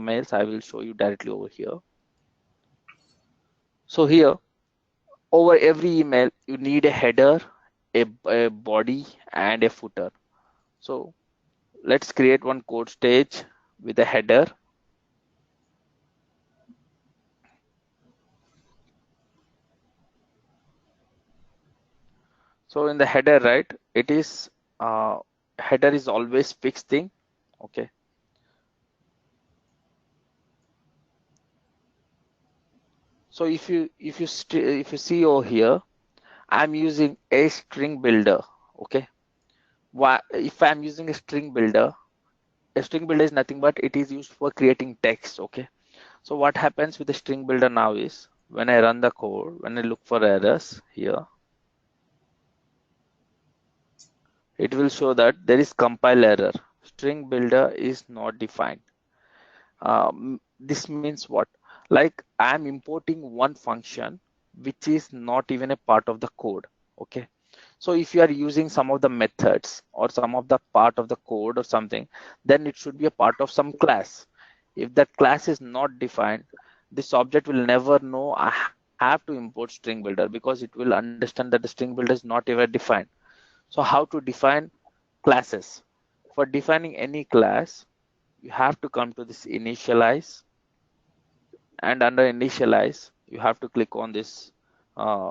emails, I will show you directly over here. So here, over every email, you need a header, a body, and a footer. So let's create one code stage with a header. So in the header, right, it is header is always fixed thing. Okay. So if you see over here, I'm using a string builder. Okay. Why, if I'm using a string builder is nothing but it is used for creating text. Okay. So what happens with the string builder now is when I run the code, when I look for errors here, it will show that there is compile error. String builder is not defined. This means what? Like I'm importing one function which is not even a part of the code. Okay. So if you are using some of the methods or some of the part of the code or something, then it should be a part of some class. If that class is not defined, this object will never know I have to import string builder because it will understand that the string builder is not even defined. So how to define classes? For defining any class, you have to come to this initialize, and under initialize you have to click on this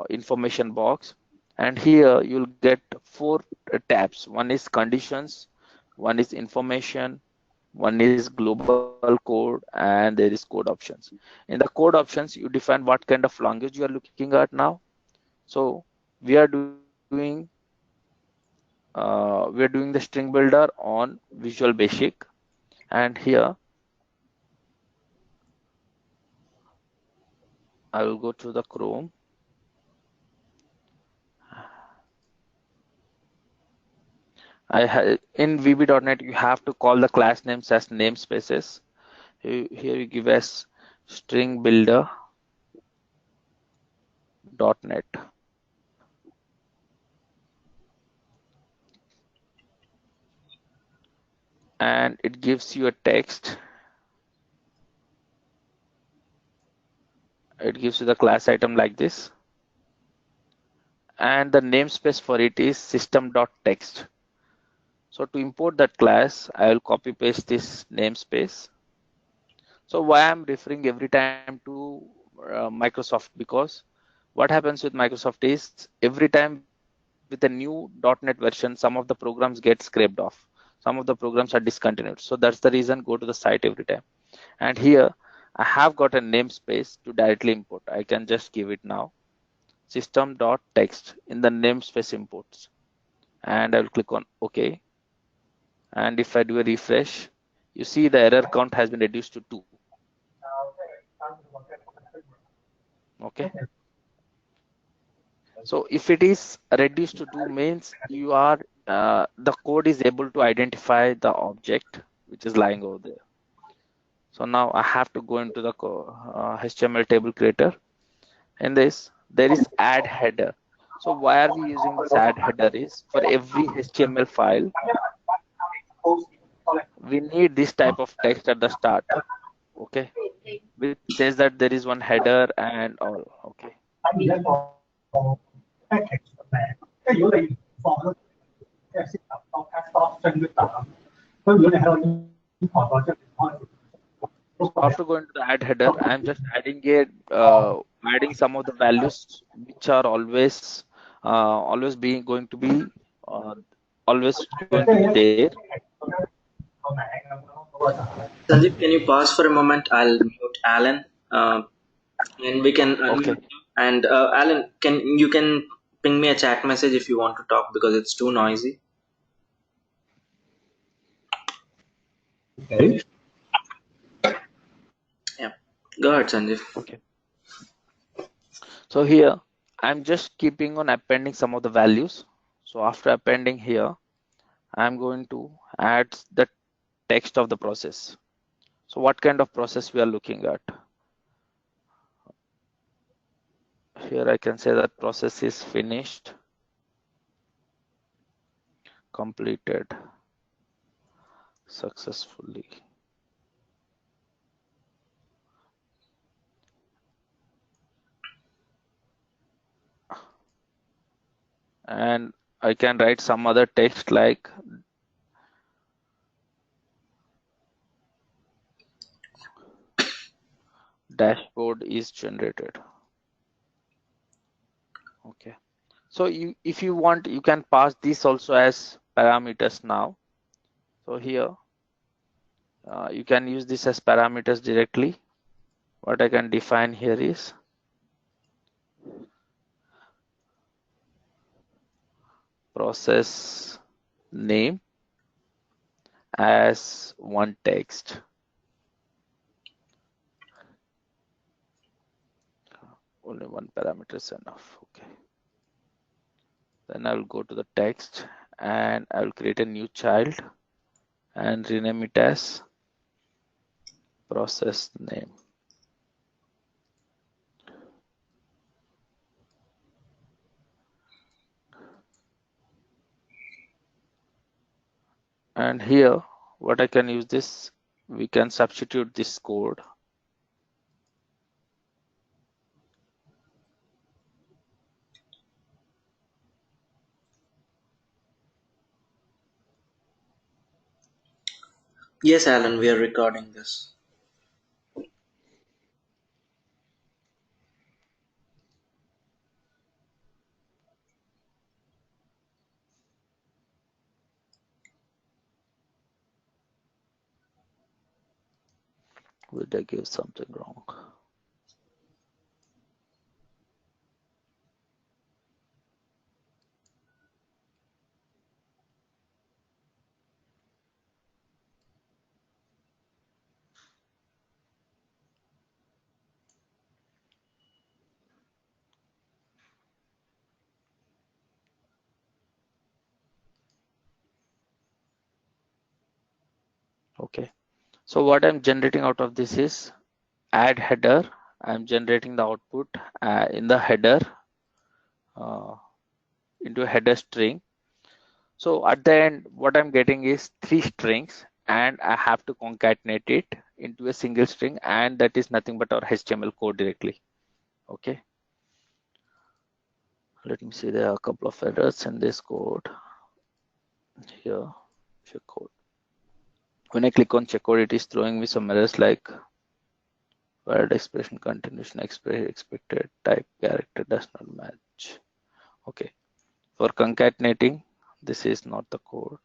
information box, and here you'll get 4 tabs. One is conditions, one is information, one is global code, and there is code options. In the code options you define what kind of language you are looking at now. So we are doing the string builder on Visual Basic, and here I will go to the Chrome. In VB.NET you have to call the class names as namespaces. Here you give as string builder .NET, and it gives you a text. It gives you the class item like this, and the namespace for it is system.text. So to import that class, I will copy paste this namespace. So why I'm referring every time to Microsoft, because what happens with Microsoft is every time with a new .NET version, some of the programs get scraped off. Some of the programs are discontinued. So that's the reason, go to the site every time. And here I have got a namespace to directly import. I can just give it now system.text in the namespace imports, and I will click on OK. And if I do a refresh, you see the error count has been reduced to 2. Okay. So if it is reduced to 2 means you are the code is able to identify the object which is lying over there. So now I have to go into the HTML table creator. In this, there is add header. So why are we using this add header is for every HTML file, we need this type of text at the start. Okay. Which says that there is one header and all. Okay. So after going to the add header, I'm just adding some of the values which are always being going to be uh, always going to be there. Sanjeev, can you pause for a moment? I'll mute Alan, and we can Okay. unmute you. And Alan, can ping me a chat message if you want to talk because it's too noisy. Okay. Yeah, go ahead, Sanjeev. Okay. So here I'm just keeping on appending some of the values. So after appending here, I'm going to add the text of the process. So what kind of process we are looking at? Here I can say that process is finished, completed successfully. and I can write some other text like dashboard is generated. Okay, so if you want, you can pass this also as parameters now. So here you can use this as parameters directly. What I can define here is process name as one text. Only one parameter is enough. Okay. Then I will go to the text and I will create a new child and rename it as process name. And here, what I can use this, we can substitute this code. Yes, Alan, we are recording this. Will I give something wrong? Okay. So what I'm generating out of this is add header. I'm generating the output in the header into a header string. So at the end, what I'm getting is 3 strings and I have to concatenate it into a single string, and that is nothing but our HTML code directly. Okay. Let me see, there are a couple of errors in this code. Here, check code. When I click on check code, it is throwing me some errors like word expression, continuation, expected type character does not match. Okay. For concatenating, this is not the code.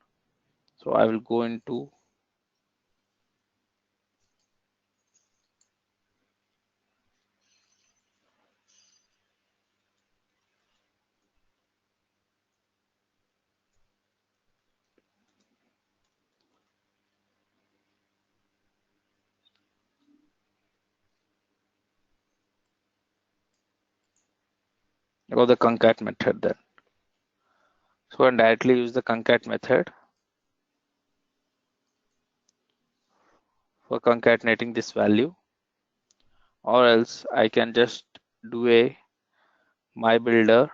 So I will go into the concat method then. So I directly use the concat method for concatenating this value, or else I can just do a my builder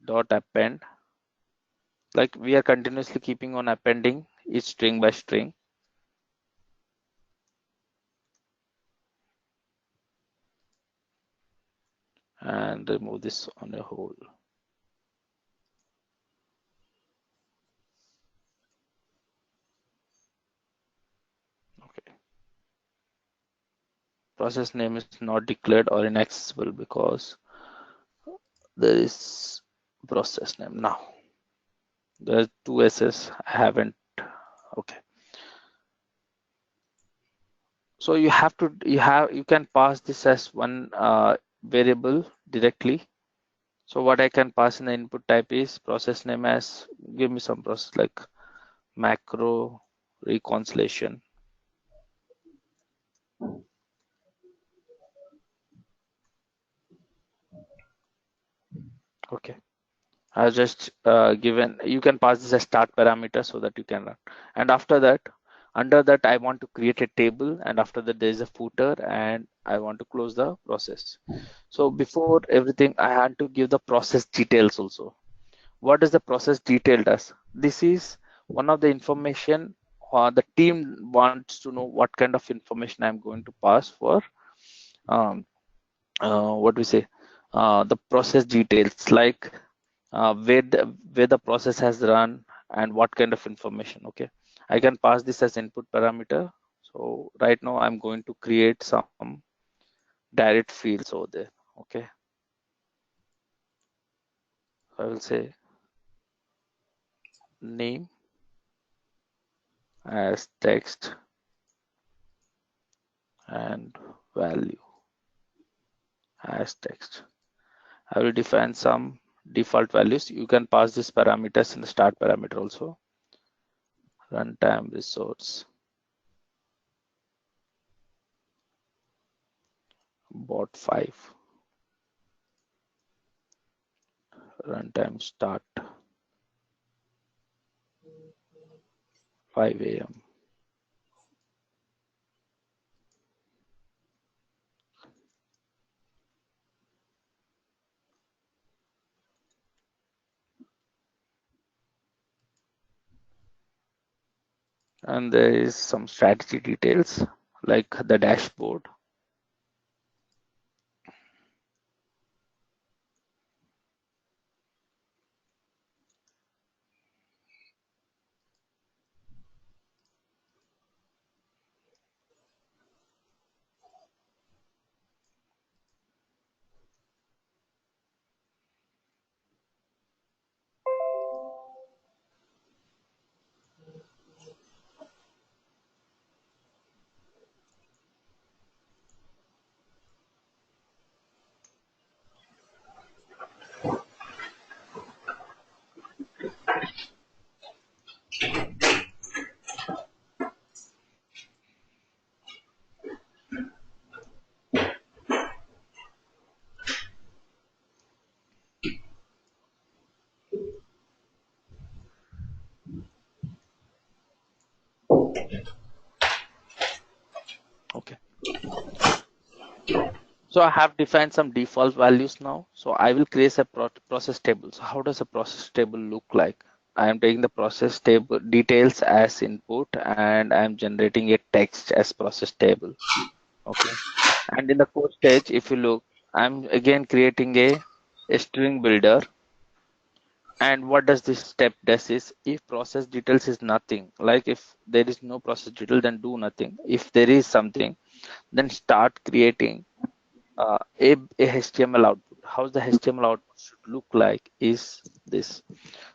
dot append. Like we are continuously keeping on appending each string by string. And remove this on a whole. Okay. Process name is not declared or inaccessible because there is process name. Now there are 2 S's I haven't. Okay. So you can pass this as one variable directly. So what I can pass in the input type is process name as, give me some process like macro reconciliation. Okay. I just given, you can pass this as start parameter so that you can run. And after that, under that, I want to create a table, and after that there is a footer, and I want to close the process. So before everything, I had to give the process details also. What does the process detail does? This is one of the information the team wants to know what kind of information I'm going to pass for what we say the process details, like where the process has run and what kind of information. Okay, I can pass this as input parameter. So right now I'm going to create some direct fields over there. Okay, I will say name as text and value as text. I will define some default values. You can pass these parameters in the start parameter also. Runtime resource, bot 5, runtime start 5 a.m. And there is some strategy details like the dashboard. Okay, so I have defined some default values now. So I will create a process table. So how does a process table look like? I am taking the process table details as input and I am generating a text as process table. Okay, and in the code stage, if you look, I'm again creating a string builder. And what does this step does is, if process details is nothing, like if there is no process detail, then do nothing. If there is something, then start creating a HTML output. How the HTML output should look like is this.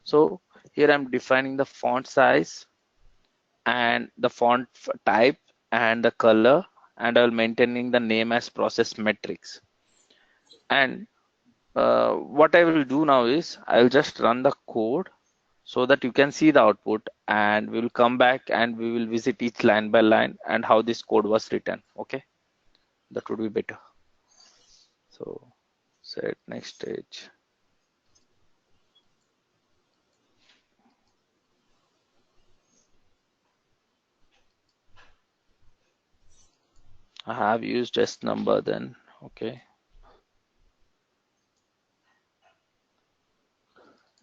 So here I'm defining the font size and the font type and the color, and I'll maintaining the name as process metrics. And what I will do now is I'll just run the code so that you can see the output, and we will come back and we will visit each line by line and how this code was written. Okay, that would be better. So set next stage. I have used S number then. Okay,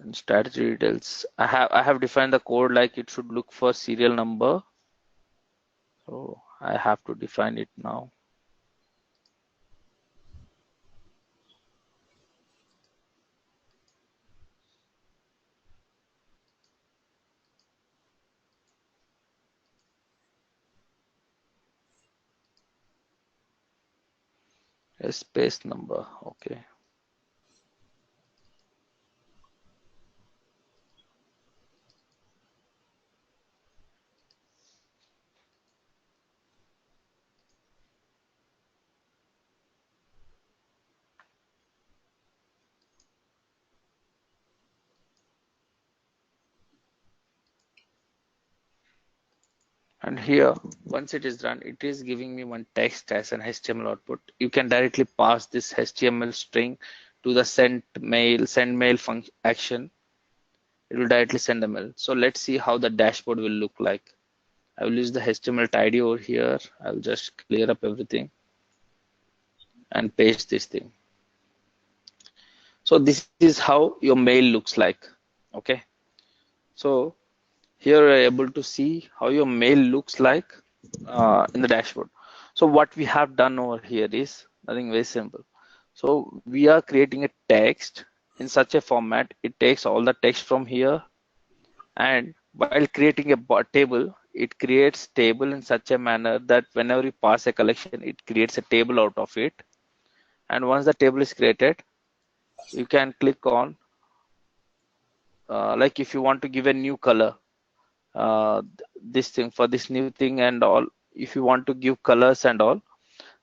and strategy details. I have defined the code like it should look for serial number. So I have to define it now. A space number. Okay. And here, once it is run, it is giving me one text as an HTML output. You can directly pass this HTML string to the send mail function action. It will directly send a mail. So let's see how the dashboard will look like. I will use the HTML tidy over here. I will just clear up everything and paste this thing. So this is how your mail looks like. Okay. So here you're able to see how your mail looks like in the dashboard. So what we have done over here is nothing very simple. So we are creating a text in such a format. It takes all the text from here, and while creating a table, it creates table in such a manner that whenever you pass a collection, it creates a table out of it. And once the table is created, you can click on, like if you want to give a new color, this thing for this new thing and all, if you want to give colors and all,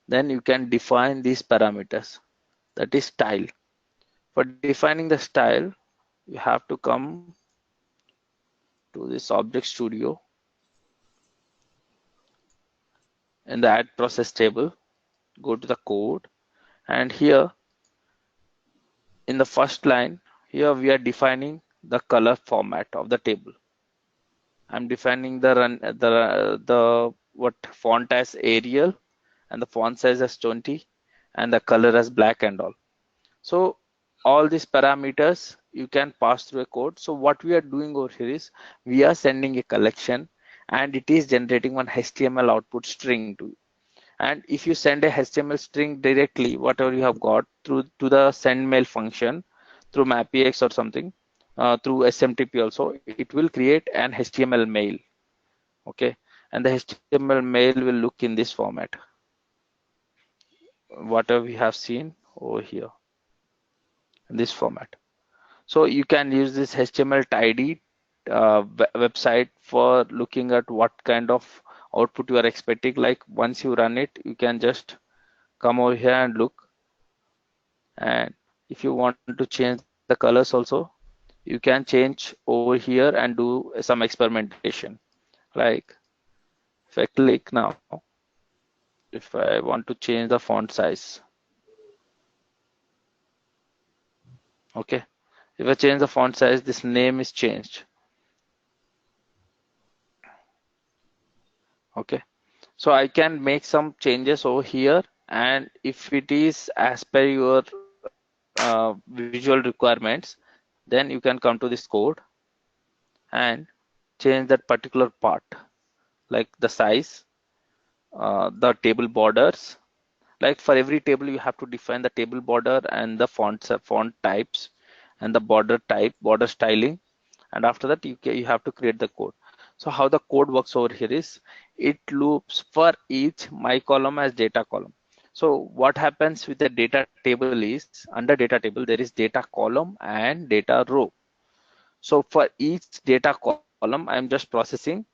then you can define these parameters, that is style. For defining the style, you have to come to this Object Studio in the add process table, go to the code, and here in the first line, here we are defining the color format of the table. I'm defining the what font as Arial and the font size as 20 and the color as black and all. So all these parameters you can pass through a code. So what we are doing over here is we are sending a collection and it is generating one HTML output string to you. And if you send a HTML string directly, whatever you have got through to the send mail function through MapEx or something, through SMTP also, it will create an HTML mail. Okay, and the HTML mail will look in this format, whatever we have seen over here in this format. So you can use this HTML tidy website for looking at what kind of output you are expecting. Like once you run it, you can just come over here and look. And if you want to change the colors also, you can change over here and do some experimentation. Like if I click now, if I want to change the font size, okay, if I change the font size, this name is changed. Okay, so I can make some changes over here, and if it is as per your visual requirements, then you can come to this code and change that particular part, like the size, the table borders. Like for every table, you have to define the table border and the font types and the border type, border styling. And after that, you have to create the code. So how the code works over here is it loops for each my column as data column. So what happens with the data table is under data table, there is data column and data row. So for each data column, I'm just processing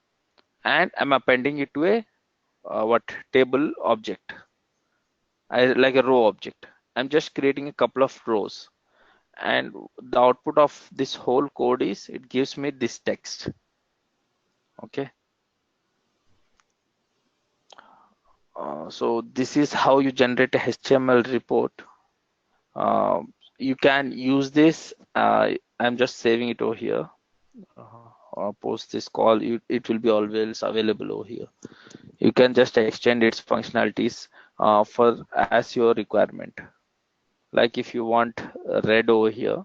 and I'm appending it to a what table object, like a row object. I'm just creating a couple of rows, and the output of this whole code is it gives me this text. Okay, so this is how you generate a HTML report. You can use this. I'm just saving it over here. Post this call, it will be always available over here. You can just extend its functionalities for as your requirement. Like if you want red over here,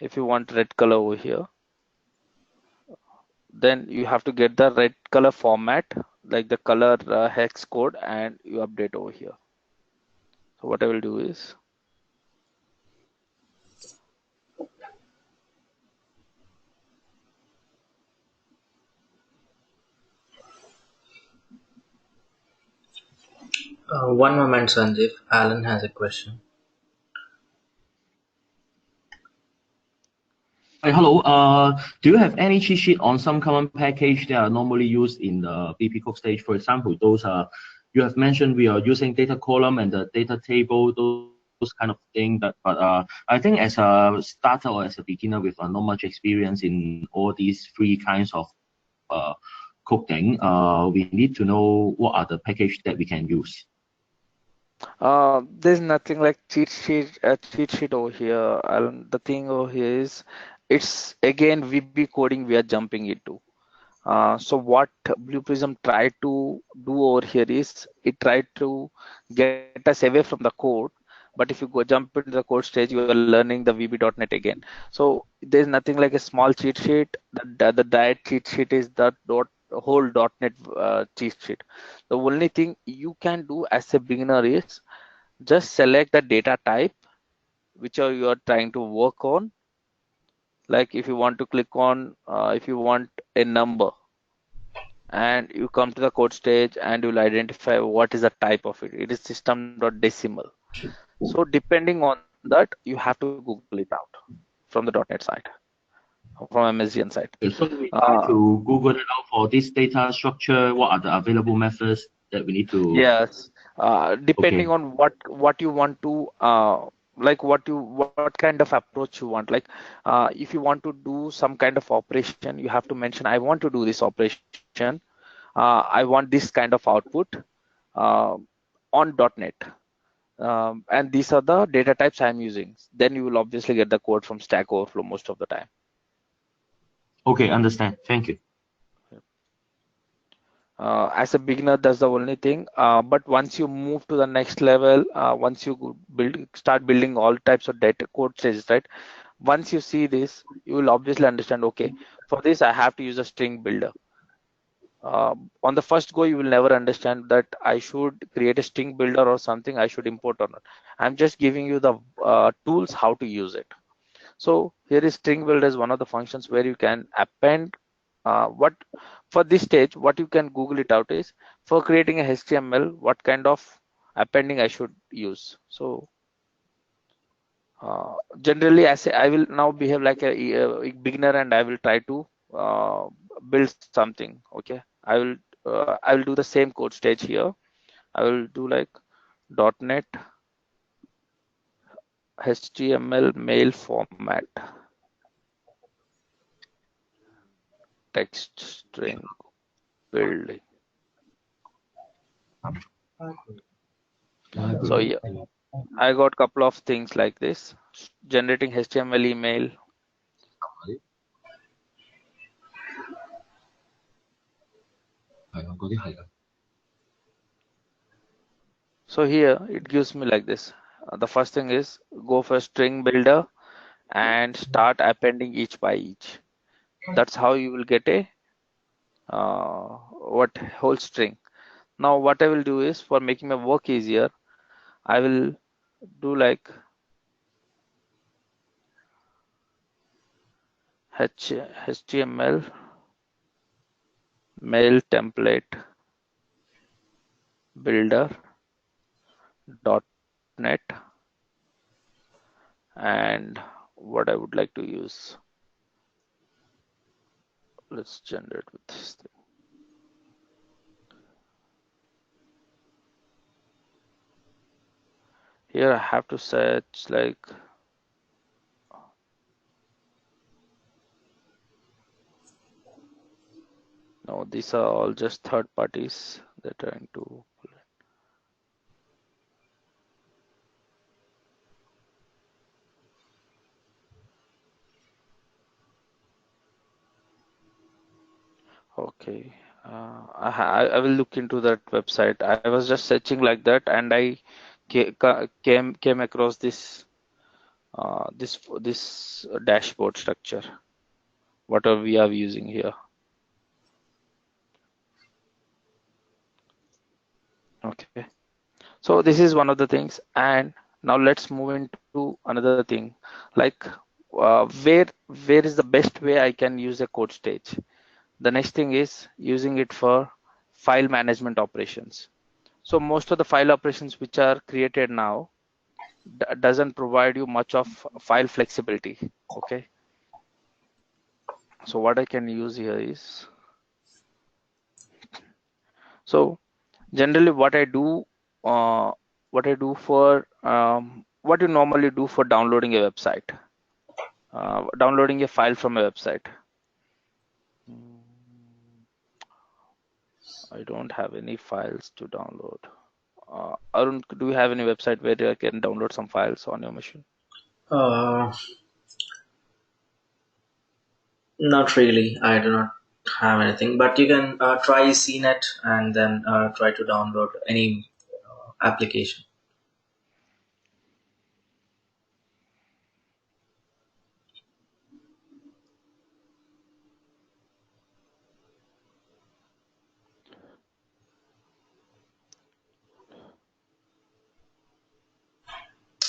if you want red color over here, then you have to get the red color format, like the color hex code, and you update over here. So what I will do is, One moment, Sanjeev. Alan has a question. Hi, hello. Do you have any cheat sheet on some common package that are normally used in the BP code stage? For example, those you have mentioned we are using data column and the data table, those kind of thing. But I think as a starter or as a beginner with not much experience in all these three kinds of coding, we need to know what are the package that we can use. there's nothing like cheat sheet over here. The thing over here is it's again VB coding we are jumping into. So what Blue Prism tried to do over here is it tried to get us away from the code. But if you go jump into the code stage, you are learning the VB.NET again. So there's nothing like a small cheat sheet. The diet cheat sheet is the whole .NET cheat sheet. The only thing you can do as a beginner is just select the data type which you are trying to work on. Like if you want to click on, if you want a number, and you come to the code stage and you'll identify what is the type of it. It is system.decimal. So depending on that, you have to Google it out from the .NET side, from MSDN side. So we try to Google it out for this data structure. What are the available methods that we need to? Yes, depending Okay. on what you want to like what kind of approach you want. Like if you want to do some kind of operation, you have to mention I want to do this operation. I want this kind of output uh, on .NET. And these are the data types I'm using. Then you will obviously get the code from Stack Overflow most of the time. Okay, understand. Thank you. As a beginner, that's the only thing. But once you move to the next level, once you start building all types of data code stages, right? Once you see this, you will obviously understand, okay, for this I have to use a string builder. On the first go, you will never understand that I should create a string builder or something I should import or not. I'm just giving you the tools how to use it. So here is string builder is one of the functions where you can append what for this stage, what you can Google it out is for creating a HTML, what kind of appending I should use. So generally I will now behave like a beginner and I will try to build something. Okay, I will do the same code stage here. I will do like .NET HTML mail format text string building. So yeah, I got couple of things like this, generating HTML email. So here it gives me like this. The first thing is go for string builder and start appending each by each. That's how you will get a what whole string. Now what I will do is for making my work easier, I will do like HTML mail template builder .NET and what I would like to use. Let's generate with this thing. Here I have to search like no, these are all just third parties they're trying to pull in. Okay, I will look into that website. I was just searching like that, and I came across this this dashboard structure. What are we are using here? Okay, so this is one of the things, and now let's move into another thing, like where is the best way I can use a code stage. The next thing is using it for file management operations. So most of the file operations which are created now doesn't provide you much of file flexibility. Okay, so what I can use here is, so generally what I do for what you normally do for downloading a website, downloading a file from a website. I don't have any files to download. Arun, do you have any website where you can download some files on your machine? Uh, Not really. I do not have anything, but you can try CNET and then try to download any application.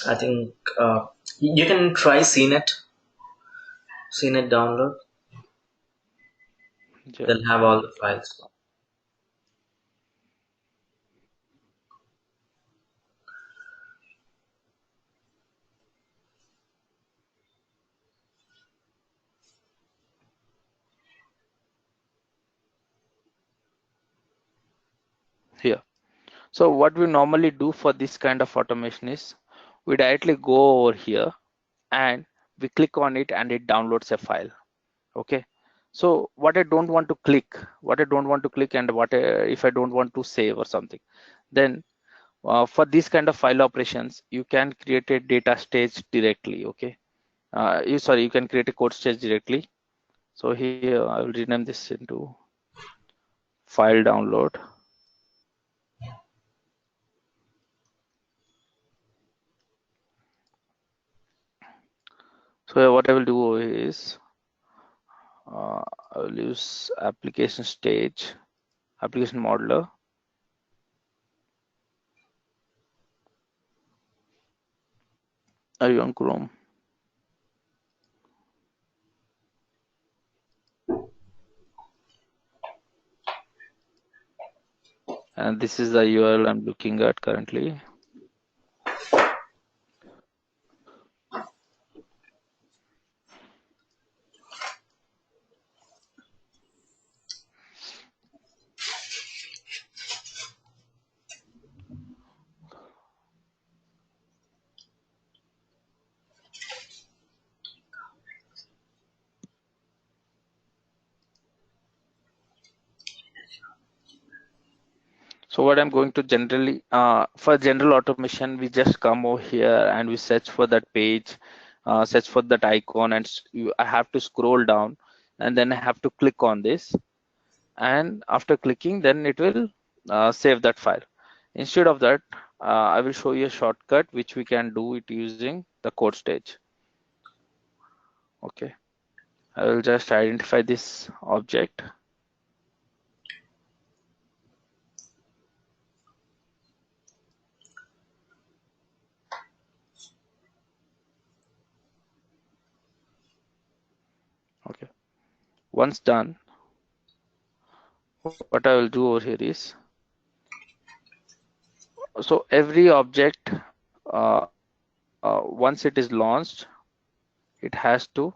I think you can try CNET download. Yeah. They'll have all the files. Here. So what we normally do for this kind of automation is we directly go over here and we click on it and it downloads a file. Okay. So what I don't want to click, and if I don't want to save or something, then for this kind of file operations, you can create a data stage directly. Okay. You can create a code stage directly. So here I will rename this into file download. So what I will do is I will use application stage, application modeler. Are you on Chrome? And this is the URL I'm looking at currently. So what I'm going to generally, for general automation, we just come over here and we search for that page, search for that icon, and I have to scroll down and then I have to click on this. And after clicking, then it will save that file. Instead of that, I will show you a shortcut which we can do it using the code stage. Okay, I will just identify this object. Okay, once done, what I will do over here is, so every object, once it is launched, it has to,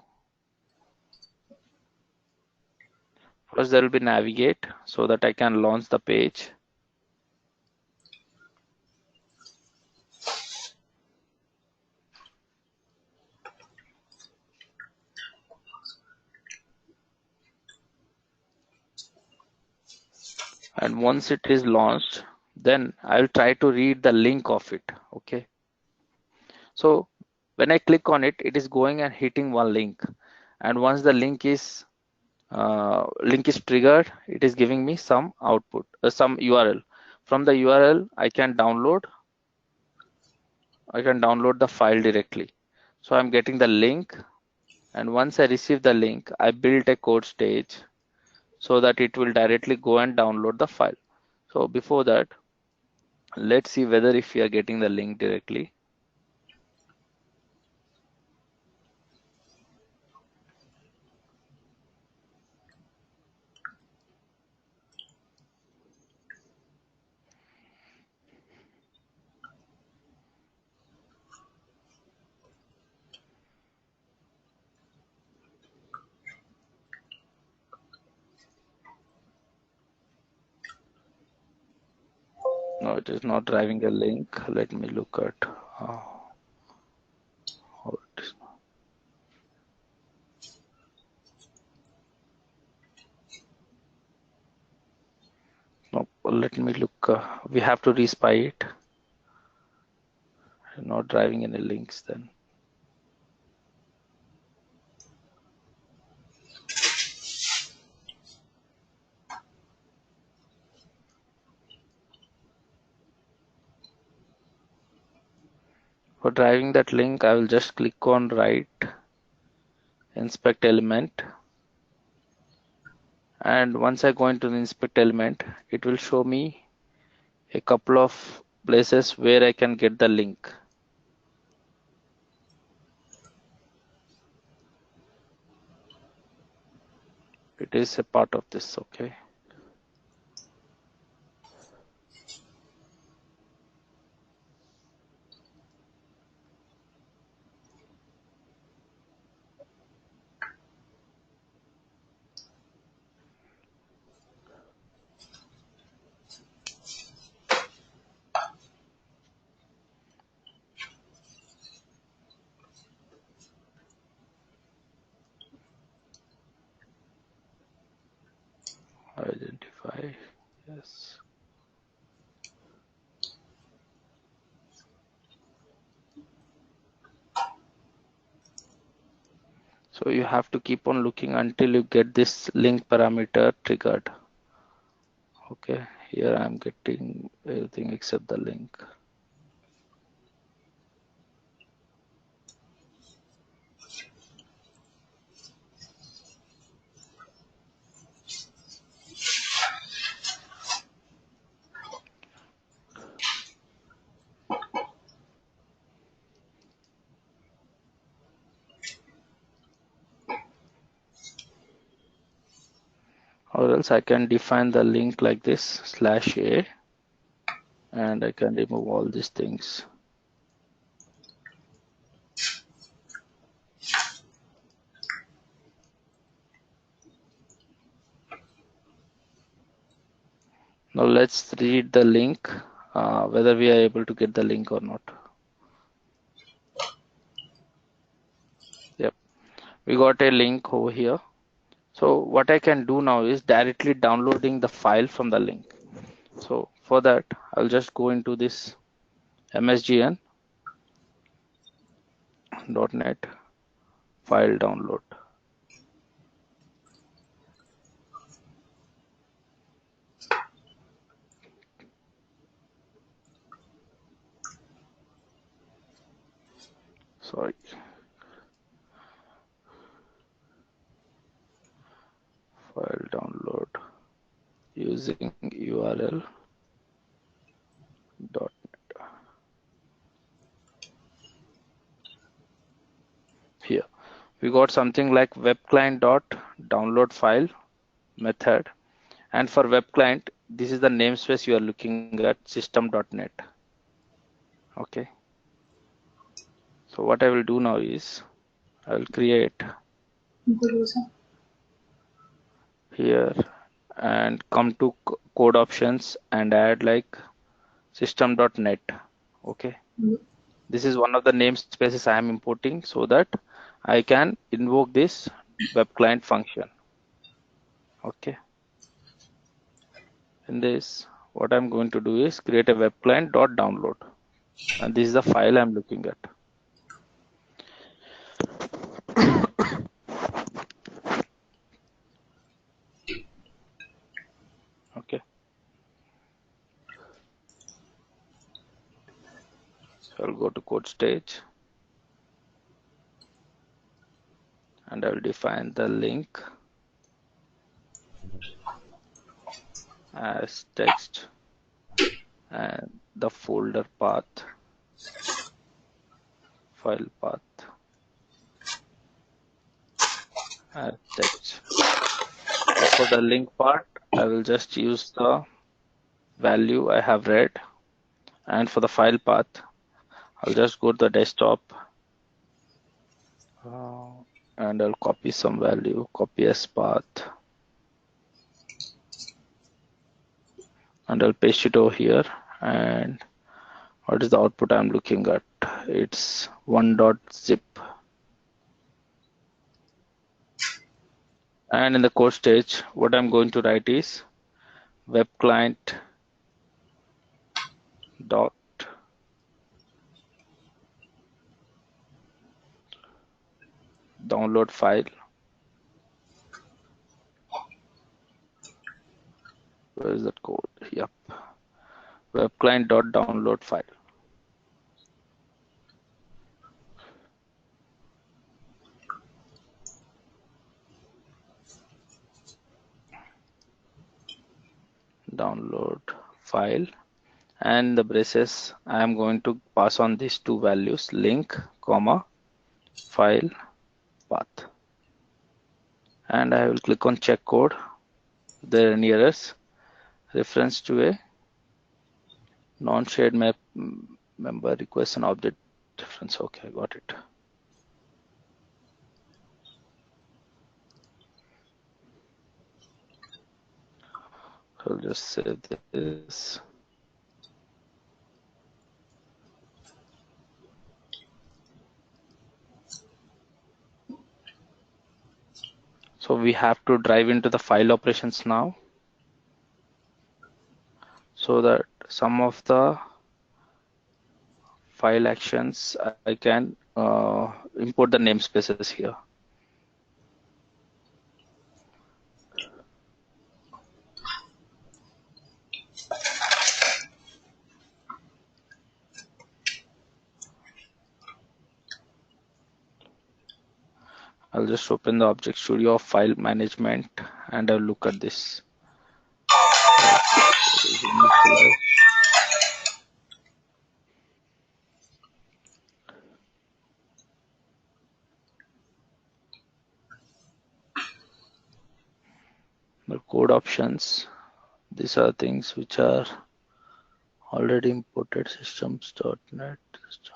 first there will be navigate so that I can launch the page. And once it is launched, then I'll try to read the link of it. Okay. So when I click on it, it is going and hitting one link. And once the link is triggered, it is giving me some output, some URL. From the URL, I can download the file directly. So I'm getting the link. And once I receive the link, I built a code stage so that it will directly go and download the file. So before that, let's see whether if we are getting the link directly. No, it is not driving a link. Let me look at how it is. No, let me look. We have to respy it. Not driving any links then. For driving that link, I will just click on write, inspect element. And once I go into the inspect element, it will show me a couple of places where I can get the link. It is a part of this, okay. Identify, yes. So you have to keep on looking until you get this link parameter triggered. Okay, here I'm getting everything except the link. Or else I can define the link like this /a, and I can remove all these things. Now let's read the link, whether we are able to get the link or not. Yep, we got a link over here. So what I can do now is directly downloading the file from the link. So for that, I'll just go into this msgn.net file download. Sorry. File download using URL .net. Here we got something like web client dot download file method, and for web client this is the namespace you are looking at, system.net. Okay, so what I will do now is I will create here and come to code options and add like system.net. Okay, this is one of the namespaces I am importing so that I can invoke this web client function. Okay, in this what I'm going to do is create a web client dot download, and this is the file I'm looking at. Okay, so I'll go to code stage and I'll define the link as text and the folder path, file path as text. So for the link part, I will just use the value I have read, and for the file path, I'll just go to the desktop and I'll copy some value, copy as path, and I'll paste it over here. And what is the output I'm looking at? It's 1.zip. And in the code stage, what I'm going to write is web client dot download file. Where is that code? Yep. Web client dot download file. Download file, and the braces I am going to pass on these two values, link comma file path, and I will click on check code. If there are any errors, reference to a non-shared map member request an object reference. Okay, got it. I'll just save this. So we have to drive into the file operations now, so that some of the file actions I can import the namespaces here. I'll just open the Object Studio of file management and I'll look at this. The code options, these are things which are already imported. Systems.net system.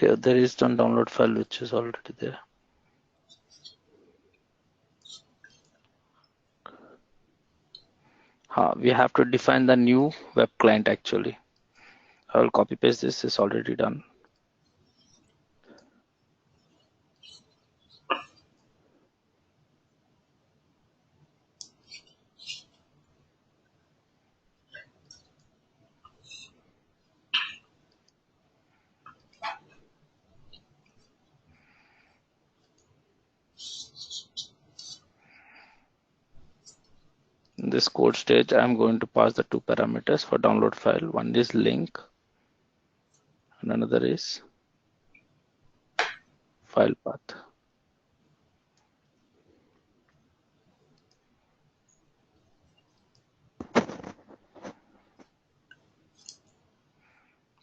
Here there is one download file which is already there. We have to define the new web client actually. I will copy paste this, is already done. In this code stage, I'm going to pass the two parameters for download file. One is link and another is file path.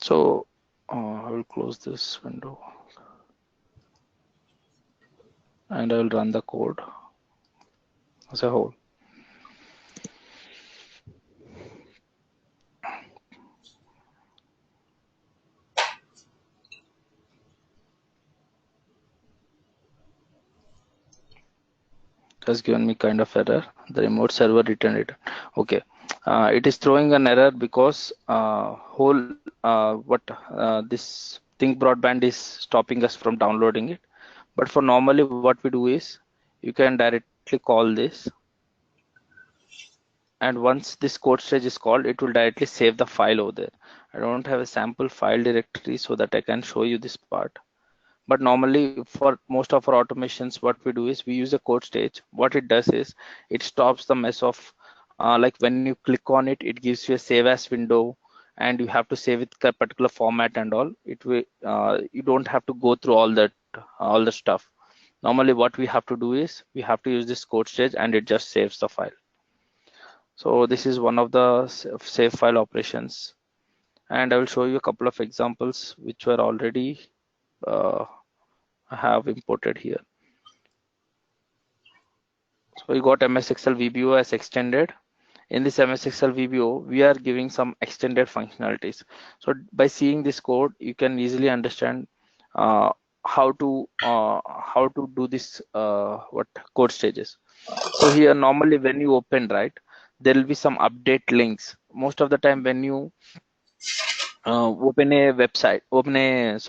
So I will close this window and I will run the code as a whole. Has given me kind of error. The remote server returned it. Okay, it is throwing an error because this Think Broadband is stopping us from downloading it. But for normally what we do is you can directly call this, and once this code stage is called, it will directly save the file over there. I don't have a sample file directory so that I can show you this part. But normally for most of our automations, what we do is we use a code stage. What it does is it stops the mess of like when you click on it, it gives you a save as window and you have to save it a particular format and all. It will you don't have to go through all the stuff. Normally what we have to do is we have to use this code stage and it just saves the file. So this is one of the save file operations, and I will show you a couple of examples which were already I have imported here. So we got MS Excel VBO as extended. In this MS Excel VBO, we are giving some extended functionalities. So by seeing this code, you can easily understand how to do this what code stages. So here normally when you open, right, there will be some update links. Most of the time when you open a website, open a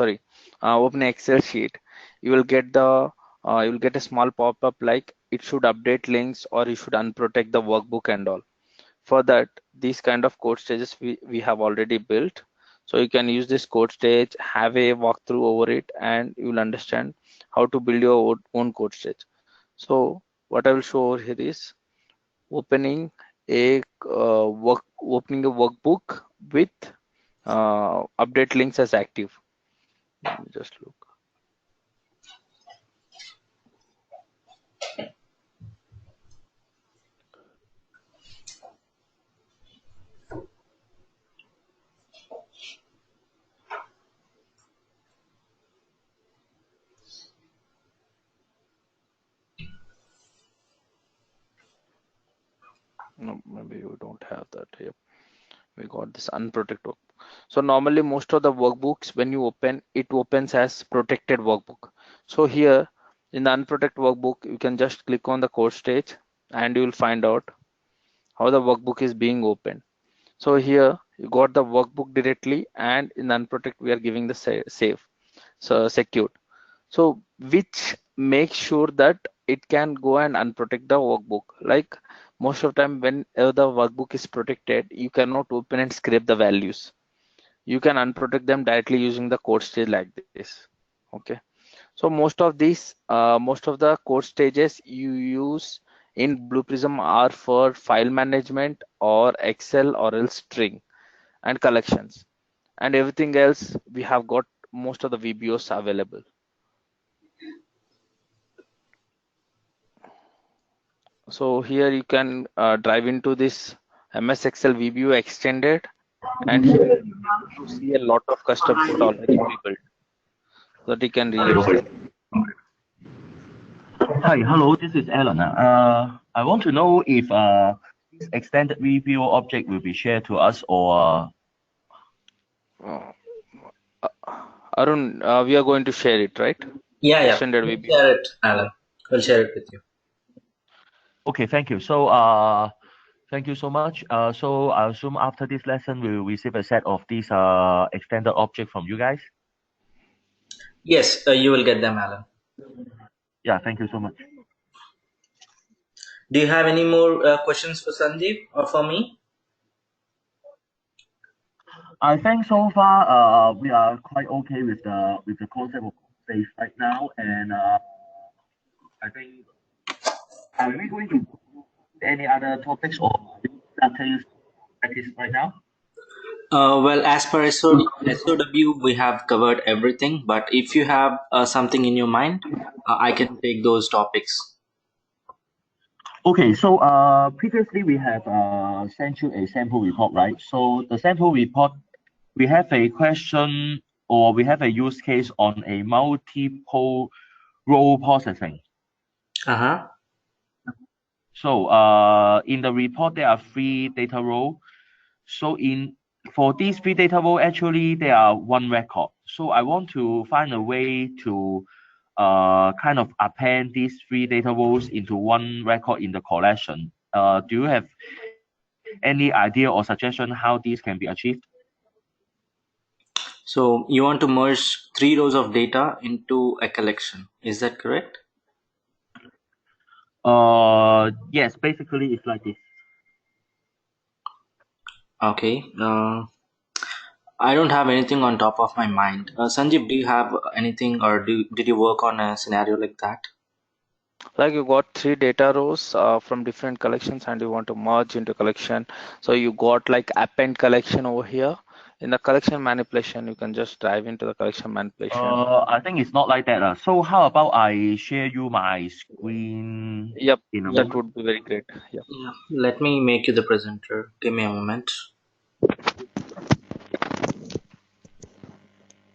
Excel sheet, you will get a small pop-up like it should update links or you should unprotect the workbook and all. For that, these kind of code stages we have already built. So you can use this code stage, have a walkthrough over it, and you will understand how to build your own code stage. So what I will show over here is opening a workbook with update links as active. Let me just look. No, maybe you don't have that here. We got this unprotected workbook. So normally most of the workbooks, when you open, it opens as protected workbook. So here in the unprotected workbook, you can just click on the code stage and you will find out how the workbook is being opened. So here you got the workbook directly, and in unprotected we are giving the save, so secured. So which makes sure that it can go and unprotect the workbook. Like most of the time when the workbook is protected, you cannot open and scrape the values. You can unprotect them directly using the code stage like this. Okay. So most of the code stages you use in Blue Prism are for file management or Excel or else string and collections, and everything else we have got most of the VBOs available. So here you can drive into this MS Excel VBO extended, and here you see a lot of custom code already pre-built so that you can reuse them. Hi, hello, this is Alan. I want to know if this extended VBO object will be shared to us or Uh, Arun, we are going to share it, right? Yeah. Extended We'll VBO. share it, Alan. We'll share it with you. okay, thank you. So thank you so much. So I assume after this lesson we will receive a set of these extended object from you guys. Yes, you will get them, Alan. Yeah, thank you so much. Do you have any more questions for Sandeep or for me? I think so far we are quite okay with the concept of space right now, and I think are we going to any other topics or details practice right now? Well, as per SOW, we have covered everything. But if you have something in your mind, I can take those topics. Okay, so previously we have sent you a sample report, right? So the sample report, we have a question or we have a use case on a multiple row processing. Uh-huh. So in the report, there are 3 data row. So for these 3 data row, actually they are one record. So I want to find a way to kind of append these 3 data rows into one record in the collection. Do you have any idea or suggestion how these can be achieved? So you want to merge 3 rows of data into a collection. Is that correct? Yes, basically it's like this. Okay. I don't have anything on top of my mind. Sanjeev, do you have anything or did you work on a scenario like that? Like you got 3 data rows from different collections and you want to merge into collection. So you got like append collection over here. In the collection manipulation, you can just dive into the collection manipulation. I think it's not like that. So how about I share you my screen Yep, in a Yeah. that moment? would be very great. Yeah. Yeah. Let me make you the presenter. Give me a moment.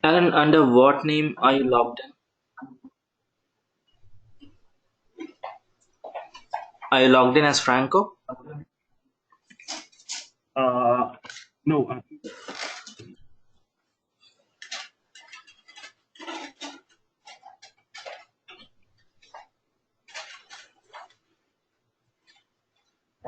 Alan, under what name are you logged in? Are you logged in as Franco? No,